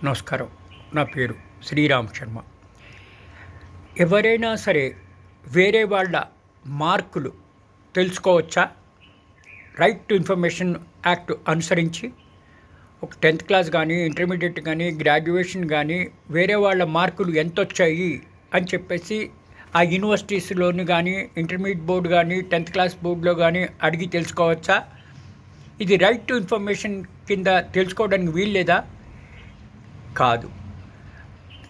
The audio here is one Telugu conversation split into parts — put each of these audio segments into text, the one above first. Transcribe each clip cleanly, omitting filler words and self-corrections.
నమస్కారం. నా పేరు శ్రీరామ్ శర్మ. ఎవరైనా సరే వేరే వాళ్ళ మార్కులు తెలుసుకోవచ్చా? రైట్ టు ఇన్ఫర్మేషన్ యాక్ట్ అనుసరించి ఒక 10th క్లాస్ కానీ, ఇంటర్మీడియట్ కానీ, గ్రాడ్యుయేషన్ కానీ వేరే వాళ్ళ మార్కులు ఎంతొచ్చాయి అని చెప్పేసి ఆ యూనివర్సిటీస్లోని కానీ, ఇంటర్మీడియట్ బోర్డు కానీ, 10th క్లాస్ బోర్డులో కానీ అడిగి తెలుసుకోవచ్చా? ఇది రైట్ టు ఇన్ఫర్మేషన్ కింద తెలుసుకోవడానికి వీల్లేదా? కాదు,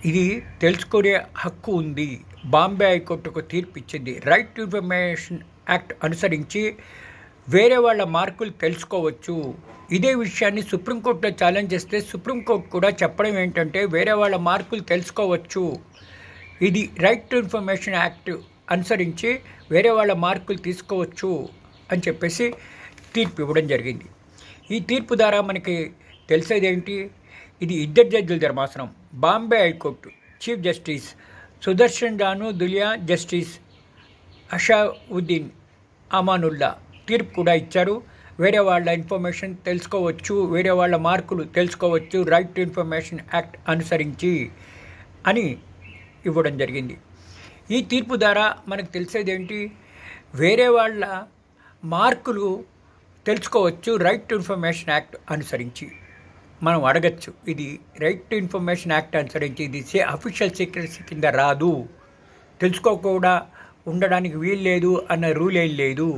ఇది తెలుసుకునే హక్కు ఉంది. బాంబే హైకోర్టు ఒక తీర్పు ఇచ్చింది. రైట్ టు ఇన్ఫర్మేషన్ యాక్ట్ అనుసరించి వేరే వాళ్ళ మార్కులు తెలుసుకోవచ్చు. ఇదే విషయాన్ని సుప్రీంకోర్టులో ఛాలెంజ్ చేస్తే సుప్రీంకోర్టు కూడా చెప్పడం ఏంటంటే వేరే వాళ్ళ మార్కులు తెలుసుకోవచ్చు, ఇది రైట్ టు ఇన్ఫర్మేషన్ యాక్ట్ అనుసరించి వేరే వాళ్ళ మార్కులు తీసుకోవచ్చు అని చెప్పేసి తీర్పు ఇవ్వడం జరిగింది. ఈ తీర్పు ద్వారా మనకి తెలిసేది ఏంటి? ఇది ఇద్దరు జడ్జిల ధర్మాసనం, Bombay high court chief justice Sudarshan రాను దులియా, జస్టిస్ అషావుద్దీన్ అమానుల్లా తీర్పు కూడా ఇచ్చారు. వేరే వాళ్ళ ఇన్ఫర్మేషన్ తెలుసుకోవచ్చు, వేరే వాళ్ళ మార్కులు తెలుసుకోవచ్చు రైట్ టు ఇన్ఫర్మేషన్ యాక్ట్ అనుసరించి అని ఇవ్వడం జరిగింది. ఈ తీర్పు ద్వారా మనకు తెలిసేది ఏంటి? వేరే వాళ్ళ మార్కులు తెలుసుకోవచ్చు రైట్ టు ఇన్ఫర్మేషన్ యాక్ట్ అనుసరించి. మనం అడగచ్చు, ఇది రైట్ టు ఇన్ఫర్మేషన్ యాక్ట్ అనుసరించి ఇది అఫీషియల్ సీక్రెసీ కింద రాదు, తెలుసుకోకుండా ఉండడానికి వీలు లేదు అన్న రూల్ ఏం లేదు.